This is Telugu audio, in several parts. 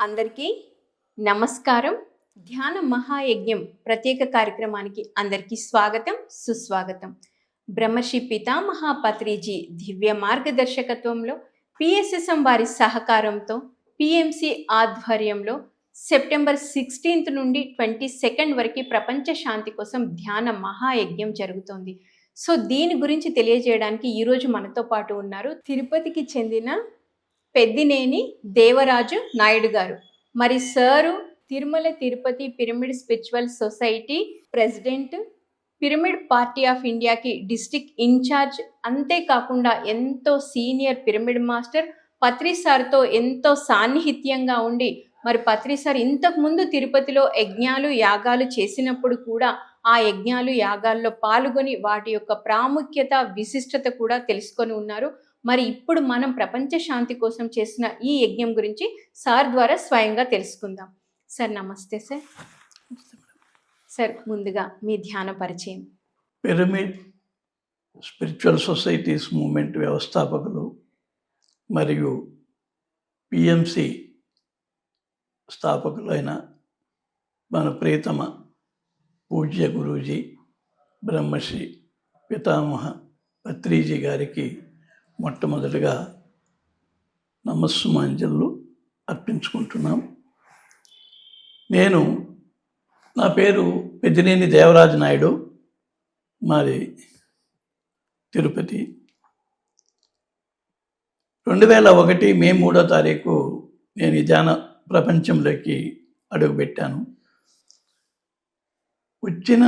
అందరికీ నమస్కారం. ధ్యాన మహాయజ్ఞం ప్రత్యేక కార్యక్రమానికి అందరికీ స్వాగతం, సుస్వాగతం. బ్రహ్మర్షి పితామహ పత్రిజీ దివ్య మార్గదర్శకత్వంలో పిఎస్ఎస్ఎం వారి సహకారంతో పిఎంసి ఆధ్వర్యంలో సెప్టెంబర్ 16 నుండి 22 వరకు ప్రపంచ శాంతి కోసం ధ్యాన మహాయజ్ఞం జరుగుతోంది. సో దీని గురించి తెలియజేయడానికి ఈరోజు మనతో పాటు ఉన్నారు తిరుపతికి చెందిన పెద్దినేని దేవరాజు నాయుడు గారు. మరి sir Tirumala Tirupati pyramid spiritual society president, pyramid party of ఇండియాకి డిస్ట్రిక్ట్ ఇన్ఛార్జ్, అంతేకాకుండా ఎంతో సీనియర్ పిరమిడ్ మాస్టర్. పత్రి సార్తో ఎంతో సాన్నిహిత్యంగా ఉండి మరి పత్రి సార్ ఇంతకుముందు తిరుపతిలో యజ్ఞాలు యాగాలు చేసినప్పుడు కూడా ఆ యజ్ఞాలు యాగాల్లో పాల్గొని వాటి యొక్క ప్రాముఖ్యత విశిష్టత కూడా తెలుసుకొని ఉన్నారు. మరి ఇప్పుడు మనం ప్రపంచ శాంతి కోసం చేసిన ఈ యజ్ఞం గురించి సార్ ద్వారా స్వయంగా తెలుసుకుందాం. సార్ నమస్తే సార్. సార్ ముందుగా మీ ధ్యాన పరిచయం. పిరమిడ్ స్పిరిచువల్ సొసైటీస్ మూవ్మెంట్ వ్యవస్థాపకులు మరియు పిఎంసి స్థాపకులైన మన ప్రియతమ పూజ్య గురూజీ బ్రహ్మశ్రీ పితామహ పత్రిజీ గారికి మొట్టమొదటిగా నమస్సుమాంజలు అర్పించుకుంటున్నాం. నా పేరు పెద్దినేని దేవరాజు నాయుడు, మాది తిరుపతి. 2001 మే 3వ తారీఖు నేను ఈ ధ్యాన ప్రపంచంలోకి అడుగుపెట్టాను. వచ్చిన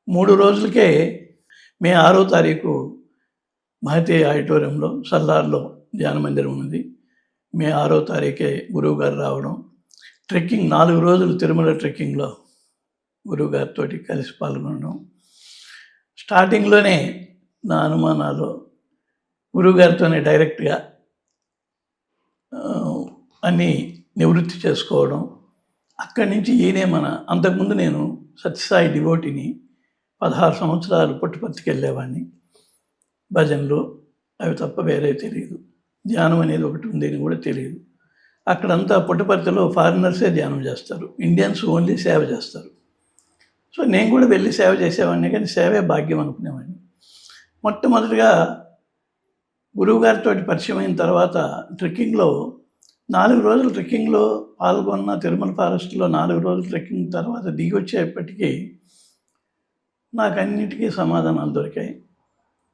3 రోజులకే మే 6వ తారీఖు మహతి ఆడిటోరియంలో సల్లార్లో ధ్యాన మందిరం ఉంది. మే 6వ తారీఖే గురువు గారు రావడం, ట్రెక్కింగ్ 4 రోజులు తిరుమల ట్రెక్కింగ్లో గురువు గారితో కలిసి పాల్గొనడం. స్టార్టింగ్లోనే నా అనుమానాలు గురువుగారితోనే డైరెక్ట్గా అన్నీ నివృత్తి చేసుకోవడం. అక్కడి నుంచి అంతకుముందు నేను సత్యసాయి డివోటీని 16 సంవత్సరాలు పుట్టపర్తికి వెళ్ళేవాడిని. భజనలు అవి తప్ప వేరే తెలియదు. ధ్యానం అనేది ఒకటి ఉంది అని కూడా తెలియదు. అక్కడంతా పుట్టపర్తిలో ఫారినర్సే ధ్యానం చేస్తారు, ఇండియన్స్ ఓన్లీ సేవ చేస్తారు. సో నేను కూడా వెళ్ళి సేవ చేసేవాడిని, కానీ సేవే భాగ్యం అనుకునేవాడిని. మొట్టమొదటిగా గురువుగారితో పరిచయం అయిన తర్వాత ట్రెక్కింగ్లో 4 రోజులు ట్రెక్కింగ్లో పాల్గొన్న తిరుమల ఫారెస్ట్లో 4 రోజులు ట్రెక్కింగ్ తర్వాత దిగి వచ్చేప్పటికీ నాకు అన్నిటికీ సమాధానాలు దొరికాయి.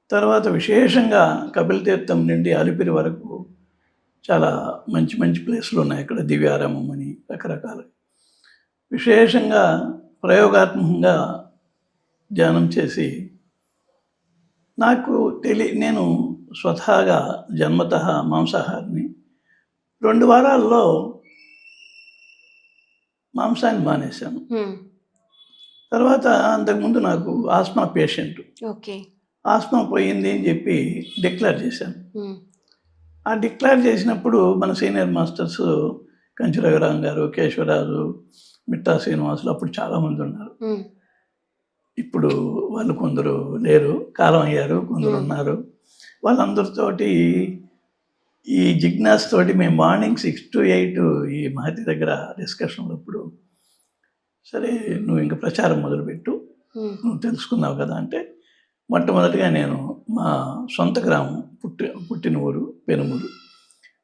తర్వాత విశేషంగా కపిల తీర్థం నుండి అలిపిరి వరకు చాలా మంచి మంచి ప్లేసులు ఉన్నాయి. అక్కడ దివ్యారామం అని రకరకాలు విశేషంగా ప్రయోగాత్మకంగా ధ్యానం చేసి నేను స్వతహాగా జన్మతః మాంసాహారిని. 2 వారాల్లో మాంసాన్ని మానేశాను. తర్వాత అంతకుముందు నాకు ఆస్మా పేషెంట్, ఆస్మా పోయింది అని చెప్పి డిక్లేర్ చేశాను. ఆ డిక్లేర్ చేసినప్పుడు మన సీనియర్ మాస్టర్స్ కంచి రఘురాం గారు, కేశవరాజు, మిట్టా శ్రీనివాసులు అప్పుడు చాలామంది ఉన్నారు. ఇప్పుడు వాళ్ళు కొందరు లేరు, కాలం అయ్యారు, కొందరు ఉన్నారు. వాళ్ళందరితోటి ఈ జిజ్ఞాస్ తోటి మేము మార్నింగ్ 6 to 8 ఈ మహతి దగ్గర డిస్కషన్లు. ఇప్పుడు సరే నువ్వు ఇంకా ప్రచారం మొదలుపెట్టు, నువ్వు తెలుసుకున్నావు కదా అంటే, మొట్టమొదటిగా నేను మా సొంత గ్రామం పుట్టిన ఊరు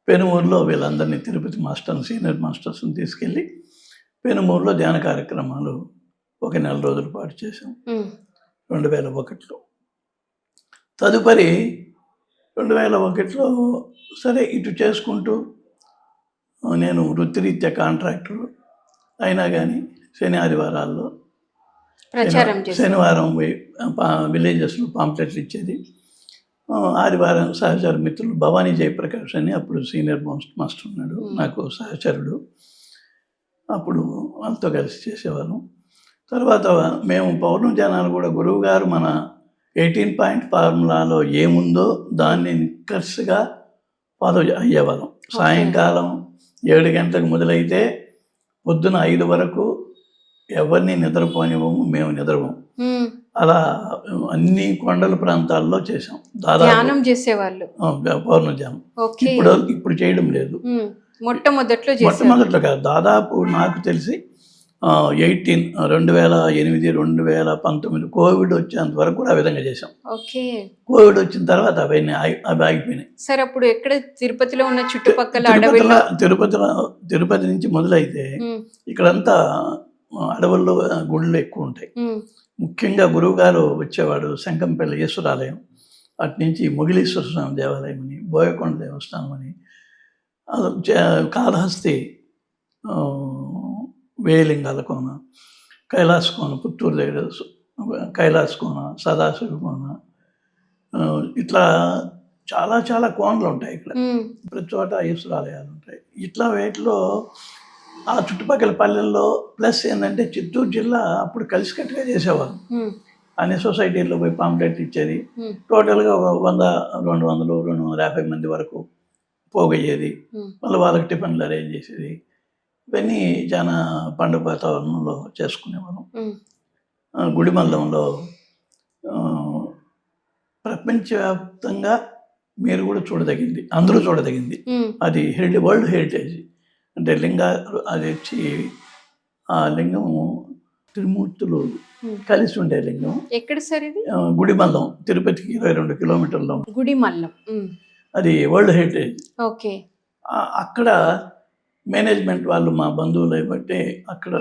పెనుమూరులో వీళ్ళందరినీ తిరుపతి మాస్టర్ని, సీనియర్ మాస్టర్స్ని తీసుకెళ్ళి పెనుమూరులో ధ్యాన కార్యక్రమాలు 1 నెల రోజుల పాటు చేశాం 2001లో. తదుపరి 2001లో సరే ఇటు చేసుకుంటూ నేను వృత్తిరీత్యా కాంట్రాక్టర్ అయినా కానీ శని ఆదివారాల్లో శనివారం విలేజెస్లో పాంప్లెట్లు ఇచ్చేది. ఆదివారం సహచర మిత్రులు భవానీ జయప్రకాష్ అని అప్పుడు సీనియర్ మాస్టర్ ఉన్నాడు, నాకు సహచరుడు. అప్పుడు వాళ్ళతో కలిసి చేసేవాళ్ళం. తర్వాత మేము పౌర్ణమి జనాలు కూడా గురువు గారు మన 18 పాయింట్ ఫార్ములాలో ఏముందో దాన్ని నిక్కర్స్గా ఫాలో అయ్యేవాళ్ళం. సాయంకాలం 7 గంటలకు మొదలైతే పొద్దున 5 వరకు ఎవరిని నిద్రపోనివ్వము, మేము నిద్రపోము. అలా అన్ని కొండల ప్రాంతాల్లో చేసాం. దాదాపు ధ్యానం చేసేవాళ్ళు, పౌర్ణ ధ్యానం. ఇప్పుడు చేయడం లేదు. మొట్టమొదట్లో చేశారు. మొట్టమొదట్లో కాదు, దాదాపు నాకు తెలిసి 2008 2019 కోవిడ్ వచ్చేంత వరకు కూడా ఆ విధంగా చేసాం. ఓకే. కోవిడ్ వచ్చిన తర్వాత అవన్నీ అవి ఆగిపోయినాయి. సార్ అప్పుడు ఎక్కడ తిరుపతిలో ఉన్న చుట్టుపక్కల అడవుల్లో? తిరుపతి నుంచి మొదలైతే ఇక్కడంతా అడవుల్లో గుళ్ళు ఎక్కువ ఉంటాయి. ముఖ్యంగా గురువు గారు వచ్చేవాడు శంకంపల్లి ఈశ్వరాలయం, అటు నుంచి మొగిలీశ్వర స్వామి దేవాలయం అని, బోయకొండ దేవస్థానం అని, కాళహస్తి వేలింగాల కోన, కైలాస కోన, పుత్తూరు దగ్గర కైలాస కోన, సదాశివ కోన, ఇట్లా చాలా చాలా కోనలు ఉంటాయి ఇక్కడ. ప్రతి చోట ఈశ్వరాలయాలు ఉంటాయి. ఇట్లా వేటిలో ఆ చుట్టుపక్కల పల్లెల్లో ప్లస్ ఏంటంటే చిత్తూరు జిల్లా అప్పుడు కలిసికట్టుగా చేసేవాళ్ళు. అనే సొసైటీల్లో పోయి పాంప్లెట్ ఇచ్చేది. టోటల్గా ఒక 100, 200, 250 మంది వరకు పోగయ్యేది. మళ్ళీ వాళ్ళకి టిఫిన్లు అరేంజ్ చేసేది. ఇవన్నీ చాలా పండుగ వాతావరణంలో చేసుకునేవాళ్ళం. గుడిమల్లంలో ప్రపంచవ్యాప్తంగా మీరు కూడా చూడదగింది, అందరూ చూడదగింది. అది వరల్డ్ హెరిటేజ్. అంటే అది వచ్చి ఆ లింగం త్రిమూర్తులు కలిసి ఉండే లింగం. ఎక్కడ సార్ ఇది? గుడిమల్లం, తిరుపతికి 22 కిలోమీటర్లో గుడిమల్లం. అది వరల్డ్ హెరిటేజ్. ఓకే. అక్కడ మేనేజ్మెంట్ వాళ్ళు మా బంధువులు బట్టి అక్కడ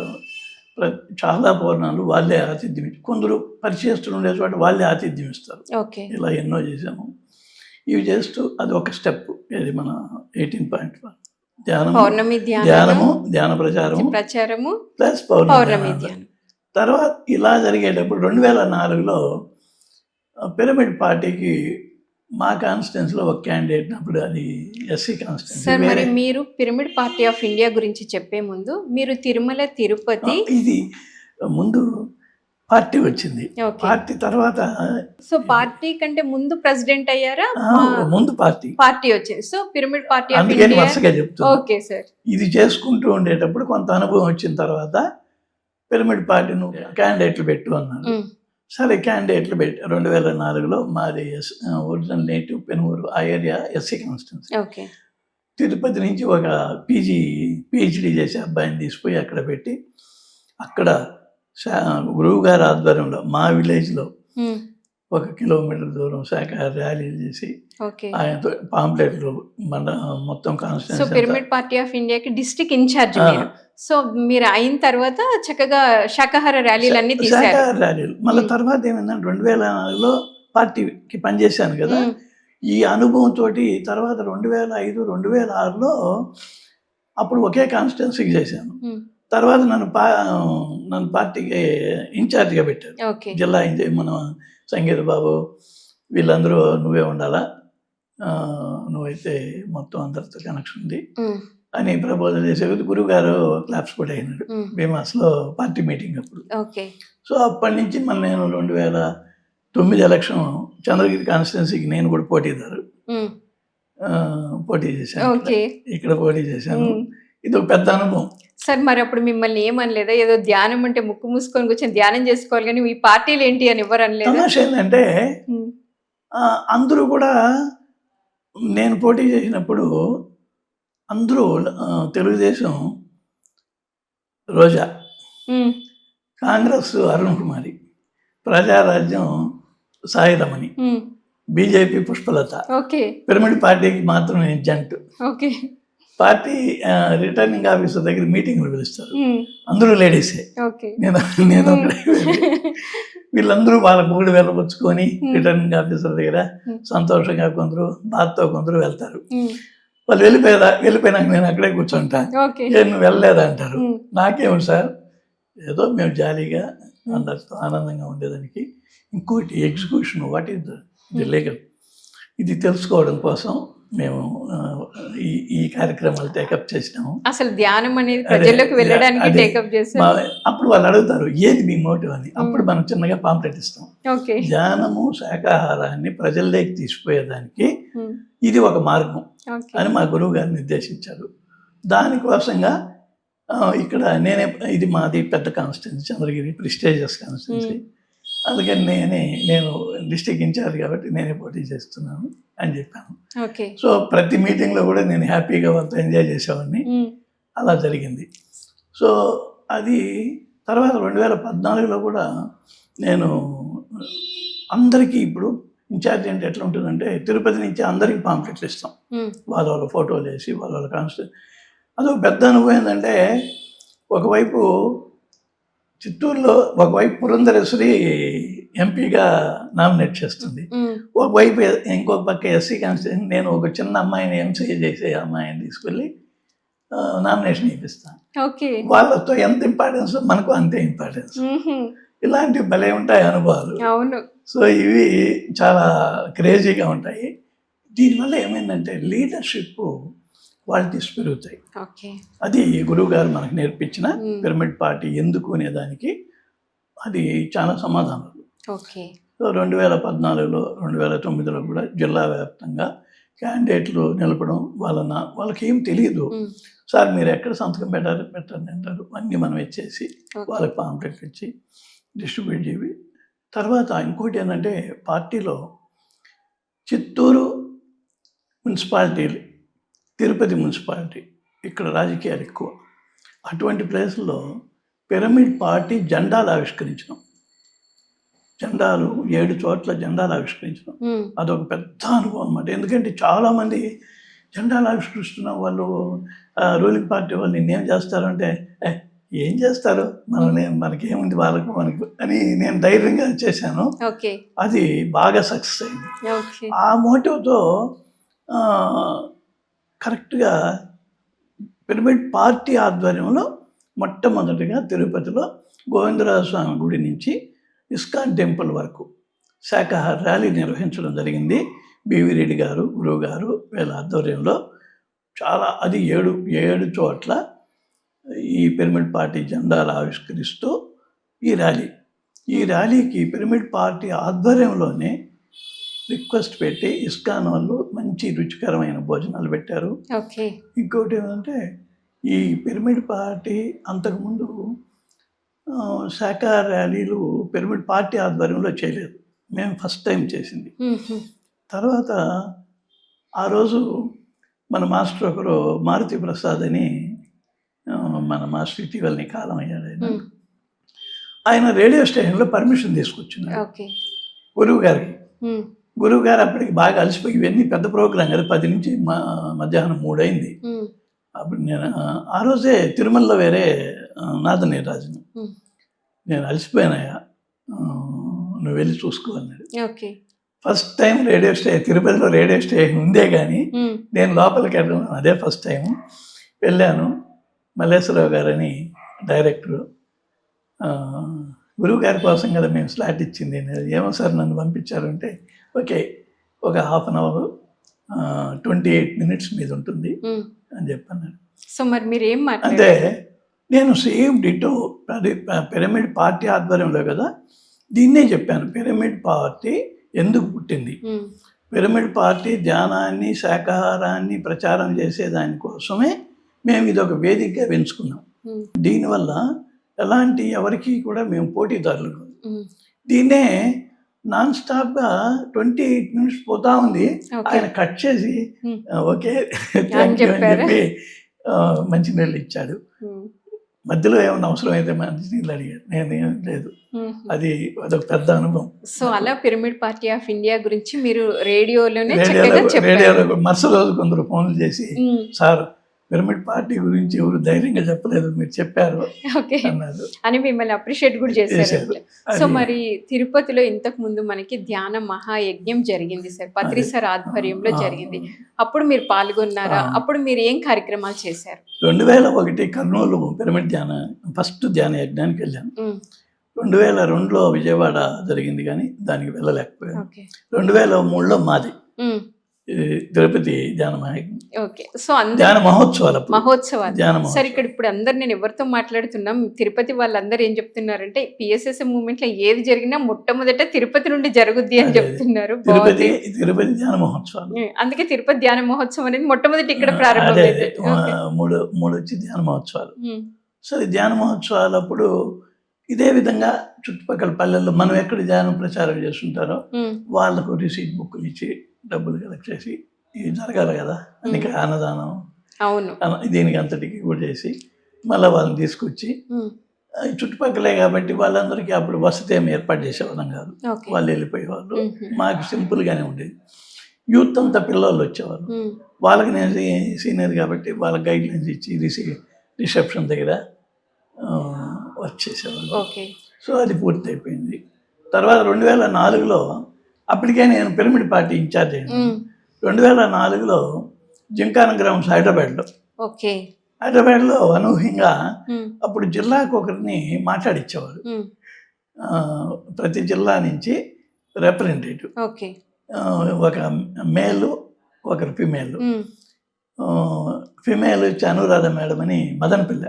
చాలా పౌర్ణాలు వాళ్ళే ఆతిథ్యం, కొందరు పరిచయస్తులు ఉండే చోట వాళ్ళే ఆతిథ్యం ఇస్తారు. ఇలా ఎన్నో చేసాము. ఇవి చేస్తూ అది ఒక స్టెప్. ఇది మన 18.1 ధ్యాన ప్రచారము ప్లస్ పౌర్ణమి ధ్యానం. తర్వాత ఇలా జరిగేటప్పుడు 2004లో పిరమిడ్ పార్టీకి మా కాన్స్టిట్యున్సీలో ఒక క్యాండిడేట్ అప్పుడు, అది ఎస్సీ కాన్స్టిట్యున్సీ. సార్, మరి మీరు పిరమిడ్ పార్టీ ఆఫ్ ఇండియా గురించి చెప్పే ముందు మీరు తిరుమల తిరుపతి, ఇది ముందు పార్టీ వచ్చింది. పార్టీ తర్వాత, సో పార్టీ కంటే ముందు ప్రెసిడెంట్ అయ్యారా? ముందు పార్టీ వచ్చింది. So pyramid party of India వరుసగా చెప్తాను. Okay sir. ఇది చేసుకుంటూ ఉండేటప్పుడు కొంత అనుభవం వచ్చిన తర్వాత పిరమిడ్ పార్టీను క్యాండిడేట్లు పెట్టు అన్నారు. సరే, క్యాండిడేట్లు పెట్టి 2004లో మాది ఒరిజినల్ నేటివ్ పెనుగూరు, ఆ ఏరియా ఎస్సీ కాన్స్టిట్యున్సీ. తిరుపతి నుంచి ఒక పిహెచ్డి చేసే అబ్బాయిని తీసుకుపోయి అక్కడ పెట్టి, అక్కడ గురువు గారి ఆధ్వర్యంలో మా విలేజ్లో 1 కిలోమీటర్ దూరం శాఖాహార ర్యాలీలు చేసి ఆయనతో పాంప్లెట్లు మొత్తం కాన్స్టిట్యున్సీ. పిరమిడ్ పార్టీ ఆఫ్ ఇండియాకి డిస్ట్రిక్ట్ ఇన్ఛార్జ్. సో మీరు అయిన తర్వాత చక్కగా శాకాహార ర్యాలీలు అన్ని తీశారు. శాకాహార ర్యాలీలు మళ్ళీ తర్వాత ఏమైందంటే 2004లో పార్టీకి పనిచేశాను కదా, ఈ అనుభవంతో తర్వాత 2005, 2006లో అప్పుడు ఒకే కాన్స్టిట్యున్సీకి చేశాను. తర్వాత నన్ను పార్టీకి ఇన్ఛార్జ్గా పెట్టారు. జిల్లా మన సంగీత బాబు వీళ్ళందరూ నువ్వే ఉండాలా, నువ్వైతే మొత్తం అందరితో కనెక్షన్ ఉంది అని ప్రపోజల్ చేసే గురువు గారు క్లాప్స్ కూడా అయినాడు భీమాస్లో పార్టీ మీటింగ్ అప్పుడు. సో అప్పటి నుంచి మళ్ళీ నేను 2009 ఎలక్షన్ చంద్రగిరి కాన్స్టిట్యున్సీకి నేను కూడా పోటీ చేశాను. ఇక్కడ పోటీ చేశాను. ఇది ఒక పెద్ద అనుభవం సార్. మరి అప్పుడు మిమ్మల్ని ఏమనలేదా? ఏదో ధ్యానం అంటే ముక్కు మూసుకొని కూర్చొని ధ్యానం చేసుకోవాలి కానీ ఈ పార్టీలు ఏంటి అని ఎవరు అనలేదు? తమాషా ఏంటంటే అందరూ కూడా నేను పోటీ చేసినప్పుడు అందరూ తెలుగుదేశం రోజా, కాంగ్రెస్ అరుణ్ కుమారి, ప్రజారాజ్యం సాయిరమణి, బీజేపీ పుష్పలత, పిరమిడ్ పార్టీకి మాత్రం నేను జంటు. పార్టీ రిటర్నింగ్ ఆఫీసర్ దగ్గర మీటింగ్లు పిలుస్తారు, అందరూ లేడీసే. నేను వీళ్ళందరూ వాళ్ళ మూడు వెళ్ళపుచ్చుకొని రిటర్నింగ్ ఆఫీసర్ దగ్గర సంతోషంగా కొందరు బాధతో కొందరు వెళ్తారు. వాళ్ళు వెళ్ళిపోయినాక నేను అక్కడే కూర్చుంటా. నువ్వు వెళ్ళలేదా అంటారు. నాకేమి సార్, ఏదో మేము జాలీగా అందరితో ఆనందంగా ఉండేదానికి. ఇంకోటి execution, what is the legal, ఇది తెలుసుకోవడం కోసం మేము ఈ కార్యక్రమాలు టేకప్ చేసినాము. అసలు ధ్యానం అనేది ప్రజల్లోకి వెళ్ళడానికి టేకప్ చేసాము. అప్పుడు వాళ్ళు అడుగుతారు ఏది మీ మోటివ్ అని. అప్పుడు మనం చిన్నగా పాంప్లెట్ ఇస్తాం. ధ్యానము శాకాహారాన్ని ప్రజల్లోకి తీసుకుపోయేదానికి ఇది ఒక మార్గం అని మా గురువు గారు నిర్దేశించారు. దానికోసంగా ఇక్కడ ఇది మాది పెద్ద కాన్స్టిట్యున్సీ, చంద్రగిరి ప్రిస్టేజియస్ కాన్స్టిట్యున్సీ. అందుకని నేను డిస్ట్రిక్ట్ ఇన్ఛార్జ్ కాబట్టి నేనే పోటీ చేస్తున్నాను అని చెప్పాను. ఓకే. సో ప్రతి మీటింగ్లో కూడా నేను హ్యాపీగా వాళ్ళతో ఎంజాయ్ చేసేవాడిని. అలా జరిగింది. సో అది తర్వాత 2014లో కూడా నేను అందరికీ ఇప్పుడు ఇన్ఛార్జ్ అంటే ఎట్లా ఉంటుందంటే తిరుపతి నుంచి అందరికీ పాంప్లెట్లు ఇస్తాం, వాళ్ళ ఫోటోలు వేసి వాళ్ళ కాన్స్టిట్యూషన్. అదొక పెద్ద అనుభవం ఏంటంటే ఒకవైపు చిత్తూరులో ఒకవైపు పురంధరేశ్వరి ఎంపీగా నామినేట్ చేస్తుంది, ఒకవైపు ఇంకొక పక్క ఎస్సీ కాన్స్టిట్యూషన్ నేను ఒక చిన్న అమ్మాయిని ఎంసీఏ చేసే అమ్మాయిని తీసుకెళ్ళి నామినేషన్ ఇప్పిస్తాను. వాళ్ళతో ఎంత ఇంపార్టెన్స్ మనకు అంతే ఇంపార్టెన్స్. ఇలాంటివి భలే ఉంటాయి అనుభవాలు. అవును. సో ఇవి చాలా క్రేజీగా ఉంటాయి. దీనివల్ల ఏమైందంటే లీడర్షిప్ క్వాలిటీస్ పెరుగుతాయి. అది గురువు గారు మనకు నేర్పించిన పిరమిడ్ పార్టీ ఎందుకు అనే దానికి అది చాలా సమాధానాలు. సో 2014లో 2009లో కూడా జిల్లా వ్యాప్తంగా క్యాండిడేట్లు నిలపడం వాళ్ళకి ఏం తెలియదు. సార్ మీరు ఎక్కడ సంతకం పెట్టండి అంటారు, అన్నీ మనం ఇచ్చేసి వాళ్ళకి పాంప్లెట్లు ఇచ్చి డిస్ట్రిబ్యూట్ చేసి. తర్వాత ఇంకోటి ఏంటంటే పార్టీలో చిత్తూరు మున్సిపాలిటీ, తిరుపతి మున్సిపాలిటీ ఇక్కడ రాజకీయాలు ఎక్కువ. అటువంటి ప్లేస్లో పిరమిడ్ పార్టీ జెండాలు ఆవిష్కరించినాం. జెండాలు 7 చోట్ల జెండాలు ఆవిష్కరించినాం. అదొక పెద్ద అనుభవం అన్నమాట. ఎందుకంటే చాలామంది జెండాలు ఆవిష్కరిస్తున్న వాళ్ళు రూలింగ్ పార్టీ వాళ్ళు ఏం చేస్తారు అంటే ఏం చేస్తారు మనకేముంది వాళ్ళకు మనకు అని నేను ధైర్యంగా చేశాను. అది బాగా సక్సెస్ అయింది. ఆ మోటివ్తో కరెక్ట్గా పిరమిడ్ పార్టీ ఆధ్వర్యంలో మొట్టమొదటిగా తిరుపతిలో గోవిందరాజ స్వామి గుడి నుంచి ఇస్కాన్ టెంపుల్ వరకు శాకాహార ర్యాలీ నిర్వహించడం జరిగింది. బివి రెడ్డి గారు, గురువు గారు వీళ్ళ ఆధ్వర్యంలో చాలా అది 7 చోట్ల ఈ పిరమిడ్ పార్టీ జెండాలు ఆవిష్కరిస్తూ ఈ ర్యాలీకి పిరమిడ్ పార్టీ ఆధ్వర్యంలోనే రిక్వెస్ట్ పెట్టి ఇస్కాన్ వాళ్ళు మంచి రుచికరమైన భోజనాలు పెట్టారు. ఇంకోటి ఏంటంటే ఈ పిరమిడ్ పార్టీ అంతకుముందు శాకాహార ర్యాలీలు పిరమిడ్ పార్టీ ఆధ్వర్యంలో చేయలేదు, మేము ఫస్ట్ టైం చేసింది. తర్వాత ఆ రోజు మన మాస్టర్ ఒకరు మారుతి ప్రసాద్ అని మన మాస్టర్ ఇటీవలని కాలం అయ్యాడు. ఆయన రేడియో స్టేషన్లో పర్మిషన్ తీసుకొచ్చినాడు గురువు గారు అప్పటికి బాగా అలసిపోయి, ఇవన్నీ పెద్ద ప్రోగ్రాం కదా, 10 నుంచి మధ్యాహ్నం 3 అయింది. అప్పుడు నేను ఆ రోజే తిరుమలలో వేరే నాదనీరాజును నేను అలసిపోయినాయా నువ్వు వెళ్ళి చూసుకో అన్నాడు. ఫస్ట్ టైం తిరుపతిలో రేడియో స్టేషన్ ఉందే కానీ నేను లోపలికి వెళ్ళడం అదే ఫస్ట్ టైం. వెళ్ళాను. మల్లేశ్వరరావు గారని డైరెక్టరు, గురువు గారి కోసం కదా మేము స్లాట్ ఇచ్చింది, ఏమో సార్ నన్ను పంపించారు అంటే ఓకే ఒక 1/2 అవర్ 28 minutes మీద ఉంటుంది అని చెప్పన్నాడు. సో మరి మీరు ఏం అంటే నేను సేమ్ డిటో పిరమిడ్ పార్టీ ఆధ్వర్యంలో కదా దీన్నే చెప్పాను. పిరమిడ్ పార్టీ ఎందుకు పుట్టింది, పిరమిడ్ పార్టీ ధ్యానాన్ని శాకాహారాన్ని ప్రచారం చేసే దానికోసమే మేము ఇదొక వేదికగా పెంచుకున్నాం. దీనివల్ల ఎవరికి కూడా మేము పోటీదారులు కాదు. దీన్నే నాన్ స్టాప్గా 28 minutes పోతా ఉంది. ఆయన కట్ చేసి ఓకే థ్యాంక్ యూ అని చెప్పి మంచినీళ్ళు ఇచ్చాడు. మధ్యలో ఏమన్నా అవసరం అయితే మంచినీళ్ళు అడిగాడు, నేనేం లేదు. అదొక పెద్ద అనుభవం. సో అలా పిరమిడ్ పార్టీ ఆఫ్ ఇండియా గురించి మీరు రేడియోలో మరుసటి రోజు కొందరు ఫోన్లు చేసి సార్ పిరమిడ్ పార్టీ గురించి ఎవరు ధైర్యంగా చెప్పలేదు, మీరు చెప్పారు అని మిమ్మల్ని అప్రిషియేట్ కూడా చేశారు. సో మరి తిరుపతిలో ఇంతకు ముందు మనకి ధ్యాన మహాయజ్ఞం జరిగింది సార్, పత్రి సార్ ఆధ్వర్యంలో జరిగింది. అప్పుడు మీరు పాల్గొన్నారా? అప్పుడు మీరు ఏం కార్యక్రమాలు చేశారు? 2001 కర్నూలు పిరమిడ్ ఫస్ట్ ధ్యాన యజ్ఞానికి వెళ్ళాను. 2002లో విజయవాడ జరిగింది కానీ దానికి వెళ్ళలేకపోయాను. 2003లో మాది తిరుపతి ధ్యాన మహోత్సవాలు. సార్ ఇక్కడ ఇప్పుడు అందరు నేను ఎవరితో మాట్లాడుతున్నాం, తిరుపతి వాళ్ళందరూ ఏం చెప్తున్నారంటే పిఎస్ఎస్ఎం మూవ్మెంట్ లో ఏది జరిగినా మొట్టమొదట తిరుపతి నుండి జరుగుద్ది అని చెప్తున్నారు. తిరుపతి ధ్యాన మహోత్సవాలు, అందుకే తిరుపతి ధ్యాన మహోత్సవం అనేది మొట్టమొదటి ఇక్కడ ప్రారంభమైంది. 3 వచ్చి ధ్యాన మహోత్సవాలు. సో ధ్యాన మహోత్సవాలు అప్పుడు ఇదే విధంగా చుట్టుపక్కల పల్లెల్లో మనం ఎక్కడ ధ్యానం ప్రచారం చేస్తుంటారో వాళ్ళకు రిసీట్ బుక్లు ఇచ్చి డబ్బులు కలెక్ట్ చేసి ఇది జరగాలి కదా అందుకే అన్నదానం అవును దీనికి అంతటికి కూడా చేసి మళ్ళీ వాళ్ళని తీసుకొచ్చి చుట్టుపక్కలే కాబట్టి వాళ్ళందరికీ అప్పుడు వసతి ఏమి ఏర్పాటు చేసేవాళ్ళం కాదు, వాళ్ళు వెళ్ళిపోయేవాళ్ళు. మాకు సింపుల్గానే ఉండేది. యూత్ అంతా పిల్లలు వచ్చేవాళ్ళు, వాళ్ళకి నేను సీనియర్ కాబట్టి వాళ్ళకి గైడ్లైన్స్ ఇచ్చి రిసెప్షన్ దగ్గర వర్క్ చేసేవాళ్ళు. సో అది పూర్తి అయిపోయింది. తర్వాత 2004లో అప్పటికే నేను పిరమిడ్ పార్టీ ఇన్ఛార్జ్ అయ్యాను. 2004లో జింకానా గ్రౌండ్స్ హైదరాబాద్లో అనూహ్యంగా అప్పుడు జిల్లాకు ఒకరిని మాట్లాడిచ్చేవారు, ప్రతి జిల్లా నుంచి రిప్రజెంటేటివ్, ఒక మేలు ఒకరు ఫిమేల్ వచ్చి అనురాధ మేడం అని మదనపిల్ల,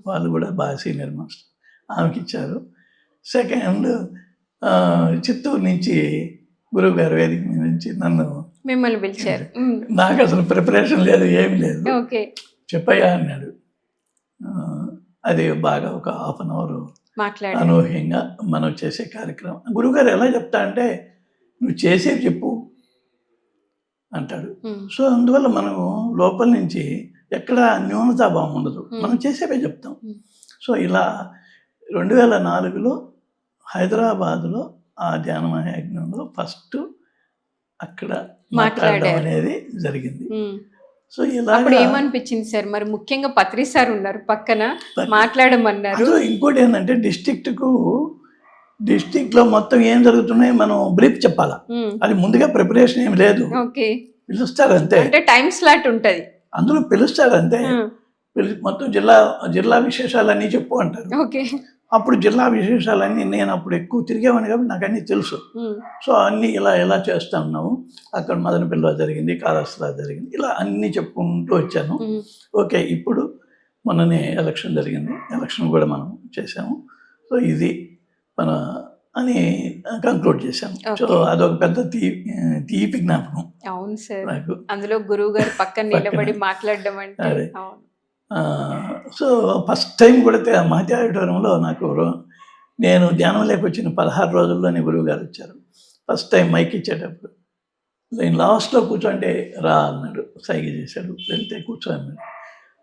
వాళ్ళు కూడా బాగా సీనియర్ మాస్టర్, ఆమెకి ఇచ్చారు. సెకండ్ చిత్తూరు నుంచి గురువు గారు వేదిక మీద నుంచి మిమ్మల్ని పిలిచారు. నాకు అసలు ప్రిపరేషన్ లేదు, ఏమి లేదు, చెప్పయ్యా అన్నాడు. అది బాగా ఒక హాఫ్ అన్ అవర్ అనూహ్యంగా మనం చేసే కార్యక్రమం. గురువుగారు ఎలా చెప్తా అంటే నువ్వు చేసేది చెప్పు అంటాడు. సో అందువల్ల మనము లోపల నుంచి ఎక్కడ న్యూనతాభావం ఉండదు, మనం చేసేవే చెప్తాం. సో ఇలా 2004లో హైదరాబాద్లో ఆ ధ్యాన మహాయజ్ఞంలో ఫస్ట్ అక్కడ మాట్లాడడం అనేది జరిగింది. సో ఇలా ఏమనిపించింది సార్? మరి ముఖ్యంగా పత్రి సార్ ఉన్నారు పక్కన, మాట్లాడమన్నారు. ఇంకోటి ఏంటంటే డిస్టిక్లో మొత్తం ఏం జరుగుతున్నాయి మనం బ్రీఫ్ చెప్పాలా, అది ముందుగా ప్రిపరేషన్ ఏమి లేదు, పిలుస్తారు అంతే, టైం స్లాట్ ఉంటుంది అందులో పిలుస్తారు అంతే, మొత్తం జిల్లా విశేషాలన్నీ చెప్పు అంటారు. అప్పుడు జిల్లా విశేషాలన్నీ నేను అప్పుడు ఎక్కువ తిరిగేవాడిని కాబట్టి నాకు అన్నీ తెలుసు. సో అన్నీ ఇలా చేస్తూ ఉన్నాము, అక్కడ మదనపిల్ల జరిగింది, కాళహస్తిలో జరిగింది, ఇలా అన్నీ చెప్పుకుంటూ వచ్చాను. ఓకే, ఇప్పుడు మొన్ననే ఎలక్షన్ జరిగింది, ఎలక్షన్ కూడా మనం చేసాము. సో ఇది మన అని కంక్లూడ్ చేశాను. సో అదొక పెద్ద తీపి జ్ఞాపకం. అవును సార్, అందులో గురువు గారు పక్కన నిలబడి మాట్లాడడం అంటే. సో ఫస్ట్ టైం కూడా మహతి ఆడిటోరియంలో నేను ధ్యానంలోకి వచ్చిన 16 రోజుల్లోనే గురువు గారు వచ్చారు. ఫస్ట్ టైం మైక్ ఇచ్చేటప్పుడు నేను లాస్ట్లో కూర్చోంటే రా అన్నాడు, సైగ చేశాడు, వెళ్తే కూర్చోన్నాడు.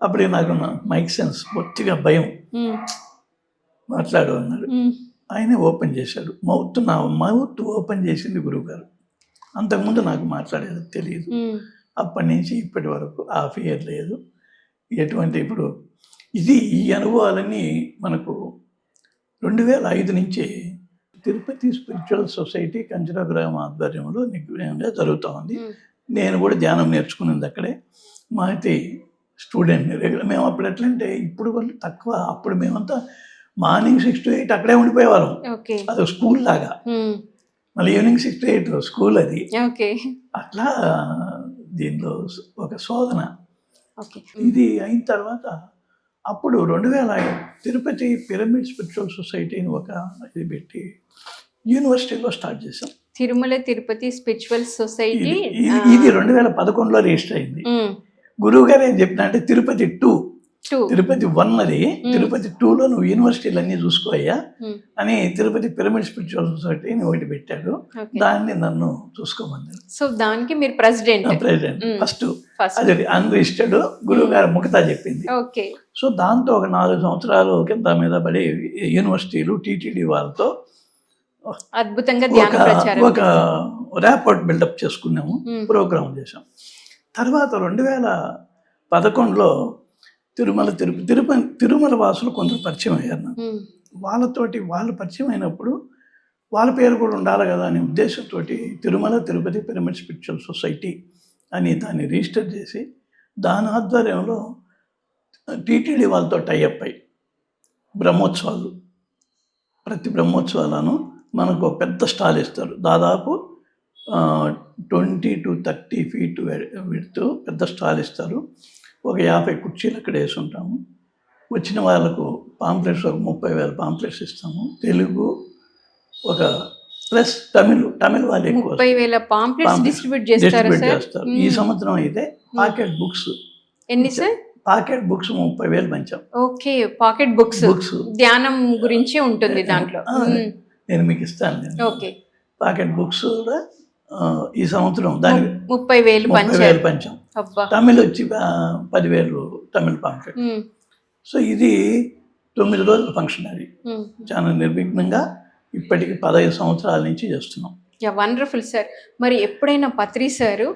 అప్పుడే నాకు మైక్ సెన్స్ బొత్తిగా భయం, మాట్లాడు అన్నాడు. ఆయనే ఓపెన్ చేశాడు నా మౌత్ ఓపెన్ చేసింది గురువు గారు. అంతకుముందు నాకు మాట్లాడేది తెలియదు. అప్పటి నుంచి ఇప్పటి వరకు ఆ ఫియర్ లేదు ఎటువంటి. ఇప్పుడు ఈ అనుభవాలన్నీ మనకు 2005 నుంచి తిరుపతి స్పిరిచువల్ సొసైటీ కంచరగ్రామ ఆధ్వర్యంలో నిర్ణయంగా జరుగుతూ ఉంది. నేను కూడా ధ్యానం నేర్చుకున్నది అక్కడే. మాది స్టూడెంట్ని రెగ్యులర్. మేము అప్పుడు ఎట్లంటే ఇప్పుడు వాళ్ళు తక్కువ, అప్పుడు మేమంతా మార్నింగ్ 6 to 8 అక్కడే ఉండిపోయేవాళ్ళం, అది స్కూల్ లాగా. మళ్ళీ ఈవినింగ్ 6 to 8 స్కూల్ అది. అట్లా దీనిలో ఒక శోధన. ఇది అయిన తర్వాత అప్పుడు 2005 తిరుపతి పిరమిడ్ స్పిరిచువల్ సొసైటీని ఒక ఇది పెట్టి యూనివర్సిటీలో స్టార్ట్ చేసాం. తిరుమల తిరుపతి స్పిరిచువల్ సొసైటీ ఇది 2011లో రిజిస్టర్ అయింది. గురువు గారు ఏం చెప్పిన అంటే తిరుపతి 2, తిరుపతి 1 అది, తిరుపతి 2లో నువ్వు యూనివర్సిటీలన్నీ చూసుకోయ్యా అని తిరుపతి పిరమిడ్ స్పిరిచువల్ సొసైటీని ఒకటి పెట్టాడు. దాన్ని నన్ను చూసుకోమన్నాడు. సో దానికి మీరు ప్రెసిడెంట్ ఫస్ట్ అది అన్రిజిస్టర్డ్. గురువు గారు ముఖతా చెప్పింది. సో దాంతో ఒక 4 సంవత్సరాలు కింద మీద పడి యూనివర్సిటీలు టీటీడీ వాళ్ళతో అద్భుతంగా ఒక ర్యాపోర్ట్ బిల్డప్ చేసుకున్నాము, ప్రోగ్రామ్ చేసాం. తర్వాత 2011లో తిరుమల వాసులు కొందరు పరిచయం అయ్యారు నాకు. వాళ్ళు పరిచయం అయినప్పుడు వాళ్ళ పేరు కూడా ఉండాలి కదా అనే ఉద్దేశంతో Tirumala Tirupati pyramid spiritual society అని దాన్ని రిజిస్టర్ చేసి దాని ఆధ్వర్యంలో టీటీడీ వాళ్ళతో టైఅప్ అయ్యి బ్రహ్మోత్సవాలు, ప్రతి బ్రహ్మోత్సవాలను మనకు ఒక పెద్ద స్టాల్ ఇస్తారు. దాదాపు 20 to 30 feet విడుతూ పెద్ద స్టాల్ ఇస్తారు. ఒక 50 కుర్చీలు అక్కడ వేసి ఉంటాము. వచ్చిన వాళ్ళకు పాంప్లెట్స్ ఒక 30,000 పాంప్లెట్స్ ఇస్తాము. తెలుగు ఒక ప్లస్ తమిళ వాళ్ళు ఎక్కువ 30,000 పాంప్లెట్స్ డిస్ట్రిబ్యూట్ చేస్తారు. ఈ సంవత్సరం అయితే పాకెట్ బుక్స్ ఎన్ని సార్? పాకెట్ బుక్స్ 30,000 పంచాం. ఓకే, పాకెట్ బుక్స్ బుక్స్ ధ్యానం గురించి ఉంటుంది దాంట్లో. నేను మీకు ఇస్తాను. నేను ఓకే, పాకెట్ బుక్స్ కూడా ఈ సంవత్సరం దానికి 30,000 పంచాం. అబ్బా. తమిళ్ వచ్చి 10,000 తమిళ్ పాంప్లెట్. సో ఇది 9 రోజుల ఫంక్షన్. అది చాలా నిర్విఘ్నంగా ఇప్పటికి 15 సంవత్సరాల నుంచి చేస్తున్నాం. Wonderful sir. మరి ఎప్పుడైనా పత్రి సారు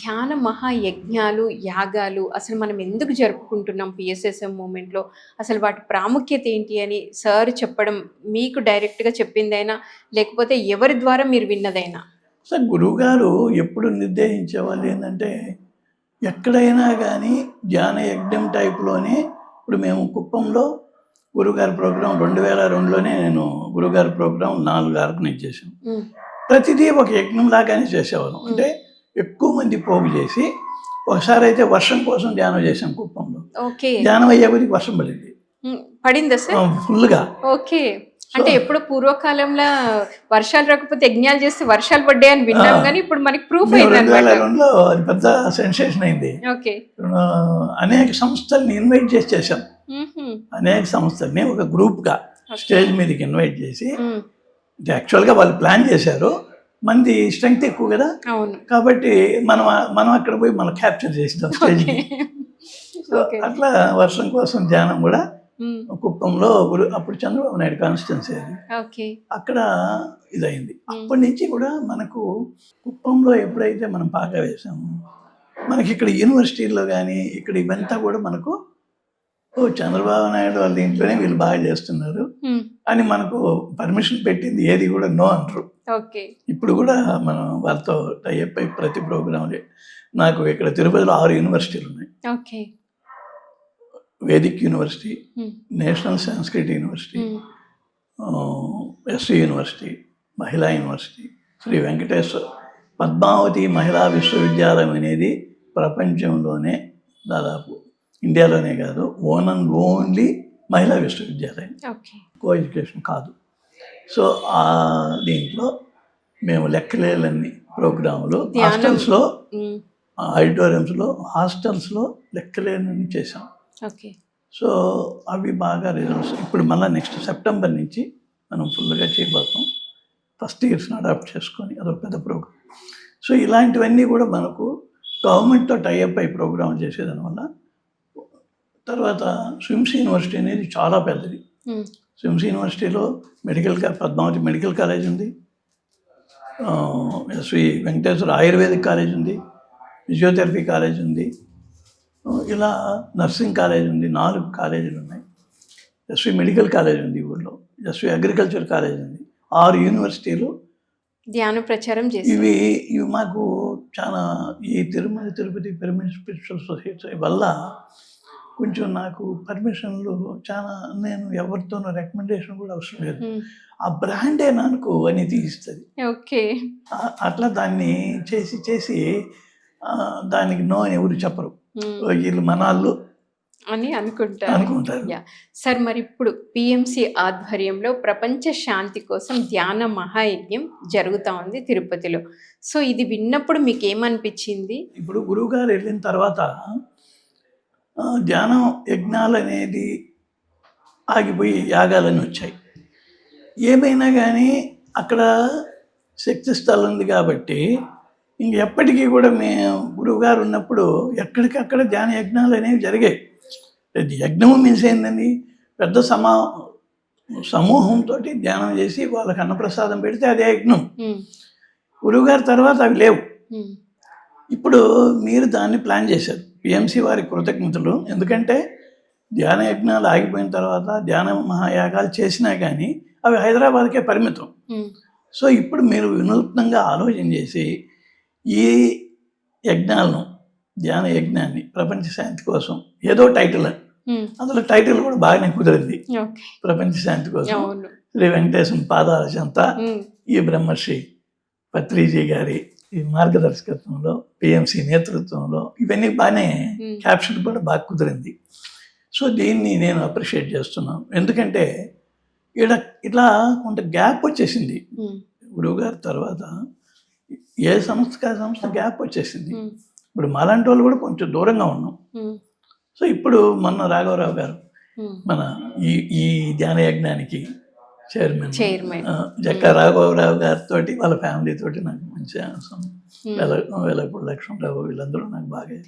ధ్యాన మహాయజ్ఞాలు, యాగాలు అసలు మనం ఎందుకు జరుపుకుంటున్నాం పిఎస్ఎస్ఎం మూమెంట్లో, అసలు వాటి ప్రాముఖ్యత ఏంటి అని సార్ చెప్పడం మీకు డైరెక్ట్గా చెప్పిందైనా లేకపోతే ఎవరి ద్వారా మీరు విన్నదైనా? సార్, గురువుగారు ఎప్పుడు నిర్దేశించేవాళ్ళు ఏంటంటే ఎక్కడైనా కానీ ధ్యాన యజ్ఞం టైప్లోనే. ఇప్పుడు మేము కుప్పంలో గురుగారి ప్రోగ్రాం 2002లోనే నేను గురుగారి ప్రోగ్రాం 4 ఆర్గనైజ్ చేశాను. ప్రతిదీ ఒక యజ్ఞం లాగానే చేసేవాళ్ళం. అంటే ఎక్కువ మంది పోగు చేసి ఒకసారి అయితే వర్షం కోసం ధ్యానం చేశాం కుప్పంలో. ఓకే, ధ్యానం అయ్యే కొద్దికి వర్షం పడిందా సార్? ఫుల్గా. ఓకే, అంటే ఎప్పుడు పూర్వకాలంలో వర్షాలు రాకపోతే యజ్ఞాలు చేస్తే వర్షాలు పడ్డాయని విన్నాం, కానీ ఇప్పుడు మనకి ప్రూఫ్ అయింది. 2002లో అది పెద్ద సెన్సేషన్ అయింది. ఓకే, అనేక సంస్థల్ని ఇన్వైట్ చేసి చేశాం. అనేక సంస్థల్ని ఒక గ్రూప్గా స్టేజ్ మీదకి ఇన్వైట్ చేసి, యాక్చువల్గా వాళ్ళు ప్లాన్ చేశారు. మంది స్ట్రెంగ్త్ ఎక్కువ కదా, కాబట్టి మనం అక్కడ పోయి మనం క్యాప్చర్ చేసినాం స్టేజ్. అట్లా వర్షం కోసం ధ్యానం కూడా కుప్పంలో అప్పుడు చంద్రబాబు నాయుడు కాన్స్టిట్యున్సీ అది, అక్కడ ఇదైంది. అప్పటి నుంచి కూడా మనకు కుప్పంలో ఎప్పుడైతే మనం పాక వేసాము, మనకి ఇక్కడ యూనివర్సిటీల్లో కానీ ఇక్కడ ఇవంతా కూడా మనకు చంద్రబాబు నాయుడు వాళ్ళ దీంట్లోనే వీళ్ళు బాగా చేస్తున్నారు అని మనకు పర్మిషన్ పెట్టింది ఏది కూడా నో అంటారు. ఇప్పుడు కూడా మనం వాళ్ళతో టైఅప్ అయి ప్రతి ప్రోగ్రాంలో నాకు ఇక్కడ తిరుపతిలో 6 యూనివర్సిటీలు ఉన్నాయి. Vedic university, national Sanskrit university, SV university, మహిళా యూనివర్సిటీ, శ్రీ వెంకటేశ్వర పద్మావతి మహిళా విశ్వవిద్యాలయం అనేది ప్రపంచంలోనే దాదాపు ఇండియాలోనే కాదు ఓన్ అండ్ ఓన్లీ మహిళా విశ్వవిద్యాలయం, కో ఎడ్యుకేషన్ కాదు. సో ఆ దీంట్లో మేము లెక్కలేని ప్రోగ్రాంలు హాస్టల్స్లో, ఆడిటోరియంస్లో, హాస్టల్స్లో లెక్కలేని చేసాం. సో అవి బాగా రిజల్ట్స్. ఇప్పుడు మళ్ళీ నెక్స్ట్ సెప్టెంబర్ నుంచి మనం ఫుల్గా చేయబోతాం. ఫస్ట్ ఇయర్స్ని అడాప్ట్ చేసుకొని అదొక పెద్ద ప్రోగ్రామ్. సో ఇలాంటివన్నీ కూడా మనకు గవర్నమెంట్తో టైఅప్ అయి ప్రోగ్రామ్ చేసేదానివల్ల. తర్వాత స్విమ్స్ యూనివర్సిటీ అనేది చాలా పెద్దది. స్విమ్స్ యూనివర్సిటీలో పద్మావతి మెడికల్ కాలేజ్ ఉంది, శ్రీ వెంకటేశ్వర ఆయుర్వేదిక్ కాలేజ్ ఉంది, ఫిజియోథెరపీ కాలేజ్ ఉంది, ఇలా నర్సింగ్ కాలేజ్ ఉంది. 4 కాలేజీలు ఉన్నాయి. ఎస్వి మెడికల్ కాలేజ్ ఉంది ఊళ్ళో, ఎస్వి అగ్రికల్చర్ కాలేజ్ ఉంది. 6 యూనివర్సిటీలు ధ్యాన ప్రచారం చేసి ఇవి మాకు చాలా ఈ Tirumala Tirupati pyramid spiritual society వల్ల కొంచెం నాకు పర్మిషన్లు చాలా, నేను ఎవరితోనూ రికమెండేషన్ కూడా అవసరం లేదు. ఆ బ్రాండే నాకు అని తీస్తుంది. అట్లా దాన్ని చేసి దానికి నో అని ఎవరు చెప్పరు, వీళ్ళు మనాళ్ళు అని అనుకుంటారు. సార్, మరి ఇప్పుడు పిఎంసి ఆధ్వర్యంలో ప్రపంచ శాంతి కోసం ధ్యాన మహాయజ్ఞం జరుగుతూ ఉంది తిరుపతిలో. సో ఇది విన్నప్పుడు మీకు ఏమనిపించింది? ఇప్పుడు గురువుగారు వెళ్ళిన తర్వాత ధ్యానం యజ్ఞాలు అనేది ఆగిపోయి యాగాలని వచ్చాయి. ఏమైనా కానీ అక్కడ శక్తి స్థలం ఉంది కాబట్టి ఇంక ఎప్పటికీ కూడా మేము గురువుగారు ఉన్నప్పుడు ఎక్కడికక్కడ ధ్యాన యజ్ఞాలు అనేవి జరిగాయి. యజ్ఞము మీన్స్ ఏంటండి, పెద్ద సమూహంతో ధ్యానం చేసి వాళ్ళకి అన్నప్రసాదం పెడితే అదే యజ్ఞం. గురువుగారి తర్వాత అవి లేవు. ఇప్పుడు మీరు దాన్ని ప్లాన్ చేశారు. పిఎంసి వారి కృతజ్ఞతలు. ఎందుకంటే ధ్యాన యజ్ఞాలు ఆగిపోయిన తర్వాత ధ్యాన మహాయాగాలు చేసినా కానీ అవి హైదరాబాద్కే పరిమితం. సో ఇప్పుడు మీరు వినూత్నంగా ఆలోచన చేసి ఈ యజ్ఞాలను, ధ్యాన యజ్ఞాన్ని ప్రపంచ శాంతి కోసం ఏదో టైటిల్, అందులో టైటిల్ కూడా బాగానే కుదిరింది. ప్రపంచ శాంతి కోసం శ్రీ వెంకటేశ్వర పాదాల చెంత ఈ బ్రహ్మర్షి పత్రిజీ గారి ఈ మార్గదర్శకత్వంలో, పిఎంసి నేతృత్వంలో ఇవన్నీ బాగానే క్యాప్షన్ కూడా బాగా కుదిరింది. సో దీన్ని నేను అప్రిషియేట్ చేస్తున్నాను. ఎందుకంటే ఇట్లా కొంత గ్యాప్ వచ్చేసింది గురువుగారి తర్వాత. ఏ సంస్థ గ్యాప్ వచ్చేసింది. ఇప్పుడు మాలాంటి వాళ్ళు కూడా కొంచెం దూరంగా ఉన్నాం. సో ఇప్పుడు మొన్న రాఘవరావు గారు మన ఈ ఈ ధ్యాన యజ్ఞానికి చైర్మన్ జక్క రాఘవరావు గారితో వాళ్ళ ఫ్యామిలీ తోటి నాకు మంచి వెలపూడి లక్ష్మణరావు వీళ్ళందరూ నాకు బాగా,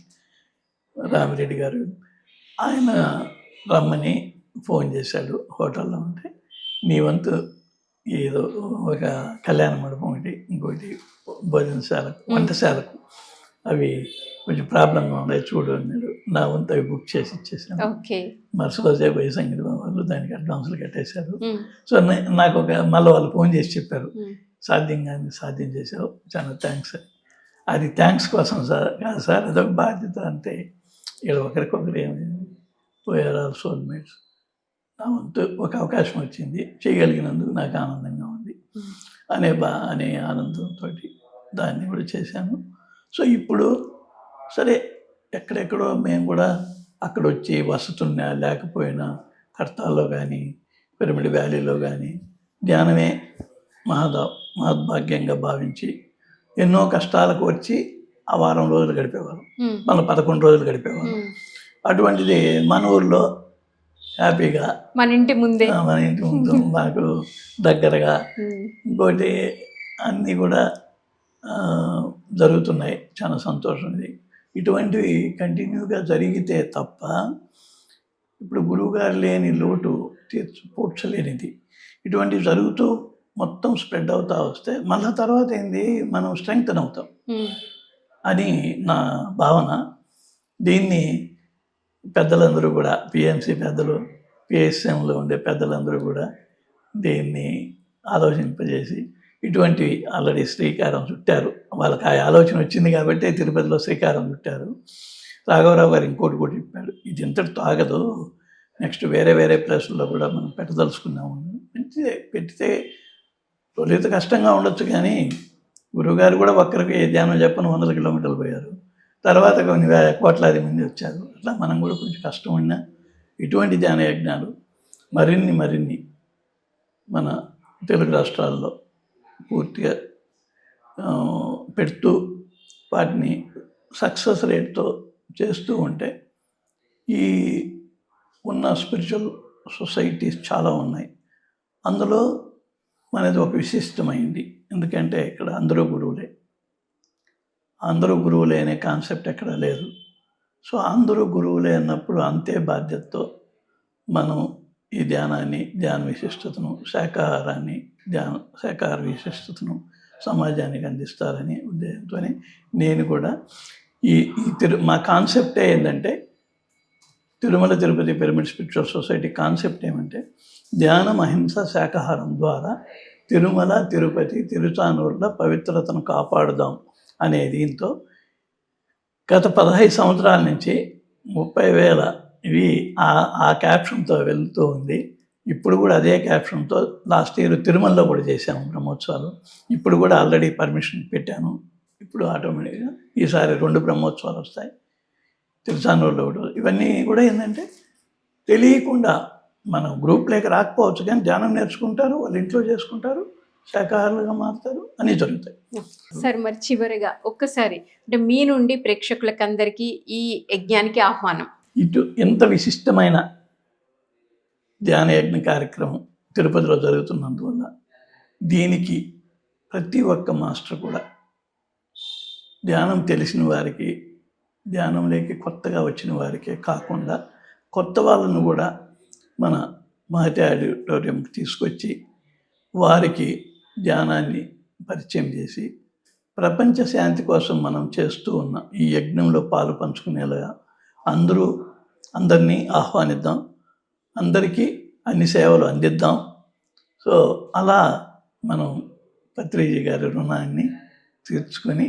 రామిరెడ్డి గారు ఆయన రమ్మని ఫోన్ చేశాడు హోటల్లో ఉంటే, నీ వంతు ఏదో ఒక కళ్యాణ మండపం ఒకటి, ఇంకోటి భోజనశాలకు వంటశాలకు అవి కొంచెం ప్రాబ్లంగా ఉన్నాయి చూడు అన్నాడు. నా వంతు అవి బుక్ చేసి ఇచ్చేసాను. మరుసటి రోజే పోయి సంగీత వాళ్ళు దానికి అడ్వాన్సులు కట్టేశారు. సో నాకు మళ్ళీ వాళ్ళు ఫోన్ చేసి చెప్పారు, సాధ్యం చేసావు, చాలా థ్యాంక్స్. అది థ్యాంక్స్ కోసం సార్ కాదు సార్, అదొక బాధ్యత. అంటే ఇక్కడ ఒకరికొకరు ఏమి పోయారు, ఆల్ సోల్మేట్స్. నా వంతు ఒక అవకాశం వచ్చింది, చేయగలిగినందుకు నాకు ఆనందంగా ఉంది అనే ఆనందంతో దాన్ని కూడా చేశాను. సో ఇప్పుడు సరే ఎక్కడెక్కడో మేము కూడా అక్కడ వచ్చి వసతున్నా లేకపోయినా కర్తాల్లో కానీ పిరమిడ్ వ్యాలీలో కానీ ధ్యానమే మహద్భాగ్యంగా భావించి ఎన్నో కష్టాలకు వచ్చి ఆ వారం రోజులు గడిపేవారు, మళ్ళీ 11 రోజులు గడిపేవారు. అటువంటిది మన ఊర్లో హ్యాపీగా మన ఇంటి ముందు మాకు దగ్గరగా ఇంకోటి అన్నీ కూడా జరుగుతున్నాయి. చాలా సంతోషం. ఇది ఇటువంటివి కంటిన్యూగా జరిగితే తప్ప ఇప్పుడు గురువుగారు లేని లోటు పూడ్చలేనిది. ఇటువంటివి జరుగుతూ మొత్తం స్ప్రెడ్ అవుతా వస్తే మళ్ళీ తర్వాత ఏంది, మనం స్ట్రెంగ్తన్ అవుతాం అని నా భావన. దీన్ని పెద్దలందరూ కూడా, పిఎంసి పెద్దలు, పిఎస్ఎంలో ఉండే పెద్దలందరూ కూడా దీన్ని ఆలోచింపజేసి ఇటువంటి ఆల్రెడీ శ్రీకారం చుట్టారు. వాళ్ళకి ఆ ఆలోచన వచ్చింది కాబట్టి తిరుపతిలో శ్రీకారం చుట్టారు. రాఘవరావు గారు ఇంకోటి కూడా చెప్పాడు, ఇది ఇంతటితో ఆగదు, నెక్స్ట్ వేరే వేరే ప్లేసుల్లో కూడా మనం పెట్టదలుచుకున్నాము. పెడితే తొలిత కష్టంగా ఉండొచ్చు, కానీ గురువుగారు కూడా ఒక్కరికి ధ్యానం చెప్పని 100 కిలోమీటర్లు పోయారు. తర్వాత కొన్ని కోట్లాది మంది వచ్చారు. అట్లా మనం కూడా కొంచెం కష్టం ఉన్నా ఇటువంటి ధ్యాన యజ్ఞాలు మరిన్ని మన తెలుగు రాష్ట్రాల్లో పూర్తిగా పెడుతూ వాటిని సక్సెస్ రేట్తో చేస్తూ ఉంటే ఈ ఉన్న స్పిరిచువల్ సొసైటీస్ చాలా ఉన్నాయి. అందులో మనది ఒక విశిష్టమైంది. ఎందుకంటే ఇక్కడ అందరూ గురువులే అనే కాన్సెప్ట్ ఎక్కడ లేదు. సో అందరూ గురువులే అన్నప్పుడు అంతే బాధ్యతతో మనం ఈ ధ్యాన విశిష్టతను, శాకాహార విశిష్టతను సమాజానికి అందిస్తారని ఉద్దేశంతో నేను కూడా మా కాన్సెప్టే ఏంటంటే, Tirumala Tirupati pyramid spiritual society concept ఏమంటే, ధ్యానం, అహింస, శాకాహారం ద్వారా తిరుమల తిరుపతి తిరుచానూరుల పవిత్రతను కాపాడుదాం అనే దీంతో గత 15 సంవత్సరాల నుంచి 30,000 ఇవి ఆ క్యాప్షన్తో వెళ్తూ ఉంది. ఇప్పుడు కూడా అదే క్యాప్షన్తో లాస్ట్ ఇయర్ తిరుమలలో కూడా చేశాము బ్రహ్మోత్సవాలు. ఇప్పుడు కూడా ఆల్రెడీ పర్మిషన్ పెట్టాను. ఇప్పుడు ఆటోమేటిక్గా ఈసారి 2 బ్రహ్మోత్సవాలు వస్తాయి, తిరుచానూరులో ఒకటి. ఇవన్నీ కూడా ఏంటంటే తెలియకుండా మనం గ్రూప్లోకి రాకపోవచ్చు, కానీ ధ్యానం నేర్చుకుంటారు, వాళ్ళు ఇంట్లో చేసుకుంటారు, శాకాహారులుగా మారుతారు, అన్నీ జరుగుతాయి. సార్ మరి చివరిగా ఒక్కసారి అంటే మీ నుండి ప్రేక్షకులకు అందరికీ ఈ యజ్ఞానికి ఆహ్వానం. ఎంత విశిష్టమైన ధ్యాన యజ్ఞ కార్యక్రమం తిరుపతిలో జరుగుతున్నందువల్ల దీనికి ప్రతి ఒక్క మాస్టర్ కూడా ధ్యానం తెలిసిన వారికి, ధ్యానంలోకి కొత్తగా వచ్చిన వారికే కాకుండా కొత్త వాళ్ళను కూడా మన మహతి ఆడిటోరియంకి తీసుకొచ్చి వారికి ధ్యానాన్ని పరిచయం చేసి ప్రపంచ శాంతి కోసం మనం చేస్తూ ఉన్న ఈ యజ్ఞంలో పాలు పంచుకునేలాగా అందరినీ ఆహ్వానిద్దాం, అందరికీ అన్ని సేవలు అందిద్దాం. సో అలా మనం పత్రిజీ గారి రుణాన్ని తీర్చుకొని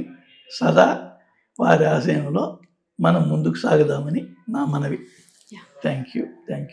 సదా వారి ఆశయంలో మనం ముందుకు సాగుదామని నా మనవి. Thank you. Thank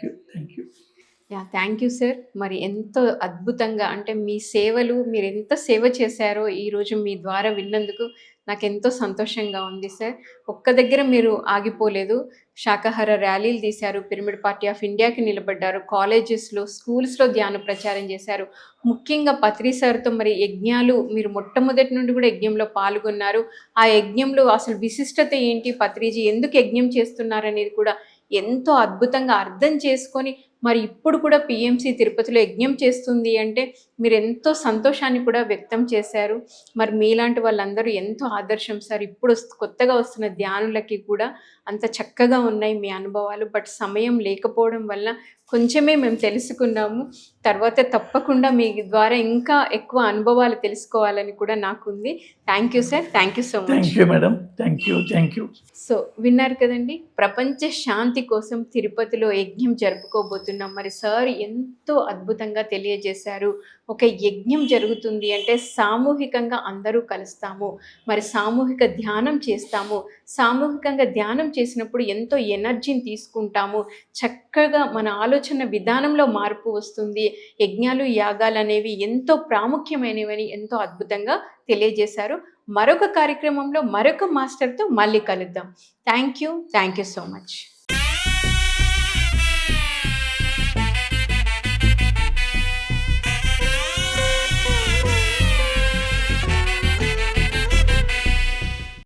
you sir. మరి ఎంతో అద్భుతంగా అంటే మీ సేవలు, మీరు ఎంత సేవ చేశారో ఈరోజు మీ ద్వారా విన్నందుకు నాకు ఎంతో సంతోషంగా ఉంది సార్. ఒక్క దగ్గర మీరు ఆగిపోలేదు, శాకాహార ర్యాలీలు తీశారు, పిరమిడ్ పార్టీ ఆఫ్ ఇండియాకి నిలబడ్డారు, కాలేజెస్లో, స్కూల్స్లో ధ్యాన ప్రచారం చేశారు. ముఖ్యంగా పత్రి సార్తో మరి యజ్ఞాలు, మీరు మొట్టమొదటి నుండి కూడా యజ్ఞంలో పాల్గొన్నారు. ఆ యజ్ఞంలో అసలు విశిష్టత ఏంటి, పత్రిజీ ఎందుకు యజ్ఞం చేస్తున్నారనేది కూడా ఎంతో అద్భుతంగా అర్థం చేసుకొని మరి ఇప్పుడు కూడా పిఎంసి తిరుపతిలో యజ్ఞం చేస్తుంది అంటే మీరు ఎంతో సంతోషాన్ని కూడా వ్యక్తం చేశారు. మరి మీలాంటి వాళ్ళందరూ ఎంతో ఆదర్శం సార్. ఇప్పుడు కొత్తగా వస్తున్న ధ్యానులకి కూడా అంత చక్కగా ఉన్నాయి మీ అనుభవాలు. బట్ సమయం లేకపోవడం వల్ల కొంచెమే మేము తెలుసుకున్నాము. తర్వాత తప్పకుండా మీ ద్వారా ఇంకా ఎక్కువ అనుభవాలు తెలుసుకోవాలని కూడా నాకుంది. Thank you sir. Thank you so much. Thank you madam. Thank you. So విన్నారు కదండి, ప్రపంచ శాంతి కోసం తిరుపతిలో యజ్ఞం జరుపుకోబోతున్నాం. మరి సార్ ఎంతో అద్భుతంగా తెలియజేశారు. ఒక యజ్ఞం జరుగుతుంది అంటే సామూహికంగా అందరూ కలుస్తాము, మరి సామూహిక ధ్యానం చేస్తాము. సామూహికంగా ధ్యానం చేసినప్పుడు ఎంతో ఎనర్జీని తీసుకుంటాము. చక్కగా మన ఆలోచన విధానంలో మార్పు వస్తుంది. యజ్ఞాలు యాగాలు అనేవి ఎంతో ప్రాముఖ్యమైనవని ఎంతో అద్భుతంగా తెలియజేశారు. మరొక కార్యక్రమంలో మరొక మాస్టర్తో మళ్ళీ కలుద్దాం. Thank you so much.